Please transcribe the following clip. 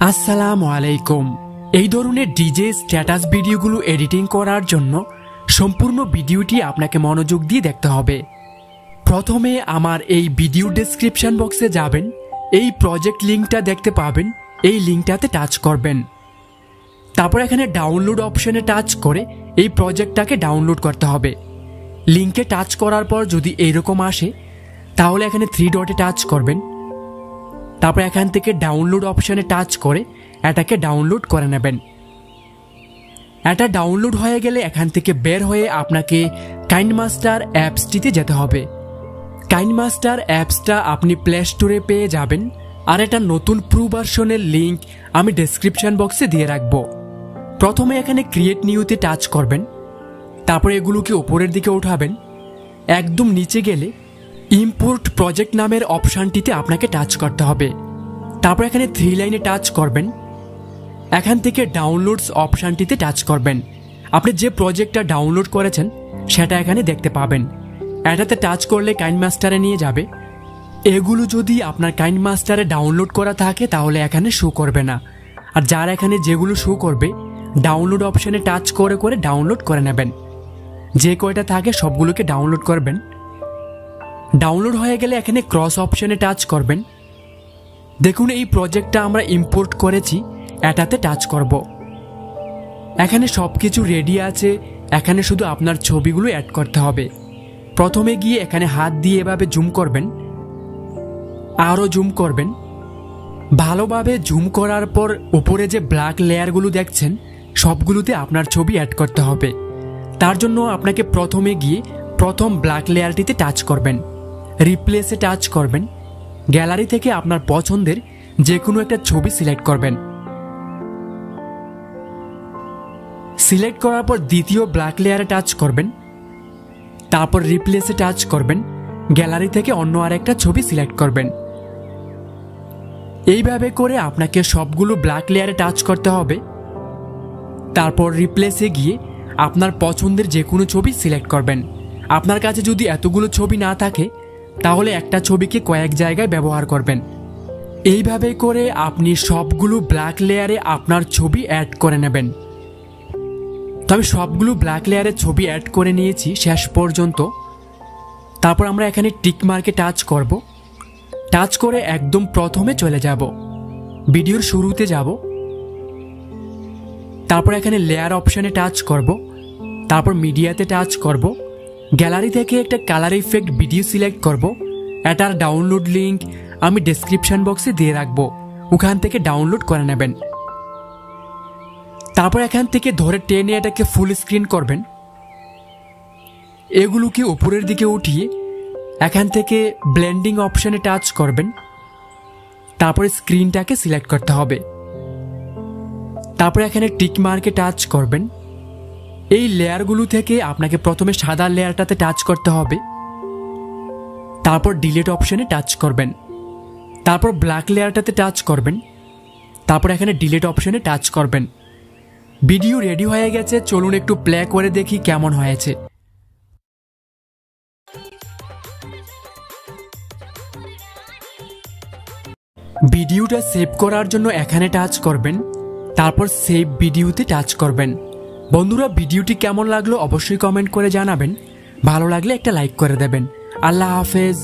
আসসালামু আলাইকুম। এই ধরনের ডিজে স্ট্যাটাস ভিডিওগুলো এডিটিং করার জন্য সম্পূর্ণ ভিডিওটি আপনাকে মনোযোগ দিয়ে দেখতে হবে। প্রথমে আমার এই ভিডিও ডেসক্রিপশন বক্সে যাবেন, এই প্রজেক্ট লিঙ্কটা দেখতে পাবেন, এই লিঙ্কটাতে টাচ করবেন। তারপর এখানে ডাউনলোড অপশনে টাচ করে এই প্রজেক্টটাকে ডাউনলোড করতে হবে। লিঙ্কে টাচ করার পর যদি এইরকম আসে তাহলে এখানে 3 ডটে টাচ করবেন। তারপর এখান থেকে ডাউনলোড অপশনে টাচ করে এটাকে ডাউনলোড করে নেবেন। এটা ডাউনলোড হয়ে গেলে এখান থেকে বের হয়ে আপনাকে কাইনমাস্টার অ্যাপসটিতে যেতে হবে। কাইনমাস্টার অ্যাপসটা আপনি প্লে স্টোরে পেয়ে যাবেন, আর এটা নতুন প্রো ভার্সনের লিঙ্ক আমি ডেসক্রিপশন বক্সে দিয়ে রাখবো। প্রথমে এখানে ক্রিয়েট নিউতে টাচ করবেন, তারপর এগুলোকে উপরের দিকে উঠাবেন। একদম নিচে গেলে ইম্পোর্ট প্রজেক্ট নামের অপশানটিতে আপনাকে টাচ করতে হবে। তারপর এখানে 3 লাইনে টাচ করবেন। এখান থেকে ডাউনলোডস অপশানটিতে টাচ করবেন। আপনি যে প্রজেক্টটা ডাউনলোড করেছেন সেটা এখানে দেখতে পাবেন। এটাতে টাচ করলে কাইনমাস্টারে নিয়ে যাবে। এগুলো যদি আপনার কাইনমাস্টারে ডাউনলোড করা থাকে তাহলে এখানে শো করবে না, আর যার এখানে যেগুলো শো করবে ডাউনলোড অপশানে টাচ করে করে ডাউনলোড করে নেবেন। যে কয়টা থাকে সবগুলোকে ডাউনলোড করবেন। ডাউনলোড হয়ে গেলে এখানে ক্রস অপশনে টাচ করবেন। দেখুন এই প্রজেক্টটা আমরা ইম্পোর্ট করেছি, এটাতে টাচ করব। এখানে সবকিছু রেডি আছে, এখানে শুধু আপনার ছবিগুলো অ্যাড করতে হবে। প্রথমে গিয়ে এখানে হাত দিয়ে এভাবে জুম করবেন, আরও জুম করবেন। ভালোভাবে জুম করার পর উপরে যে ব্ল্যাক লেয়ারগুলো দেখছেন সবগুলোতে আপনার ছবি অ্যাড করতে হবে। তার জন্য আপনাকে প্রথমে গিয়ে প্রথম ব্ল্যাক লেয়ারটিতে টাচ করবেন, রিপ্লেসে টাচ করবেন। গ্যালারি থেকে আপনার পছন্দের যে কোনো একটা ছবি সিলেক্ট করবেন। সিলেক্ট করার পর দ্বিতীয় ব্ল্যাক লেয়ারে টাচ করবেন, তারপর রিপ্লেসে টাচ করবেন। গ্যালারি থেকে অন্য আরেকটা ছবি সিলেক্ট করবেন। এইভাবে করে আপনাকে সবগুলো ব্ল্যাক লেয়ারে টাচ করতে হবে। তারপর রিপ্লেসে গিয়ে আপনার পছন্দের যে কোনো ছবি সিলেক্ট করবেন। আপনার কাছে যদি এতগুলো ছবি না থাকে তাহলে একটা ছবিকে কয়েক জায়গায় ব্যবহার করবেন। এইভাবে করে আপনি সবগুলো ব্ল্যাক লেয়ারে আপনার ছবি অ্যাড করে নেবেন। তবে সবগুলো ব্ল্যাক লেয়ারে ছবি অ্যাড করে নিয়েছি শেষ পর্যন্ত। তারপর আমরা এখানে টিক মার্কে টাচ করব। টাচ করে একদম প্রথমে চলে যাব, ভিডিওর শুরুতে যাব। তারপর এখানে লেয়ার অপশানে টাচ করব, তারপর মিডিয়াতে টাচ করব। গ্যালারি থেকে একটা কালার ইফেক্ট ভিডিও সিলেক্ট করব। এটার ডাউনলোড লিঙ্ক আমি ডেসক্রিপশন বক্সে দিয়ে রাখবো, ওখান থেকে ডাউনলোড করে নেবেন। তারপর এখান থেকে ধরে টেনে এটাকে ফুল স্ক্রিন করবেন। এগুলোকে উপরের দিকে উঠিয়ে এখান থেকে ব্লেন্ডিং অপশানে টাচ করবেন। তারপরে স্ক্রিনটাকে সিলেক্ট করতে হবে। তারপর এখানে টিক মার্কে টাচ করবেন। এই লেয়ারগুলো থেকে আপনাকে প্রথমে সাদা লেয়ারটাতে টাচ করতে হবে, তারপর ডিলিট অপশানে টাচ করবেন। তারপর ব্ল্যাক লেয়ারটাতে টাচ করবেন, তারপর এখানে ডিলিট অপশানে টাচ করবেন। ভিডিও রেডি হয়ে গেছে, চলুন একটু প্লে করে দেখি কেমন হয়েছে। ভিডিওটা সেভ করার জন্য এখানে টাচ করবেন, তারপর সেভ ভিডিওতে টাচ করবেন। বন্ধুরা, ভিডিওটি কেমন লাগলো অবশ্যই কমেন্ট করে জানাবেন। ভালো লাগলে একটা লাইক করে দেবেন। আল্লাহ হাফেজ।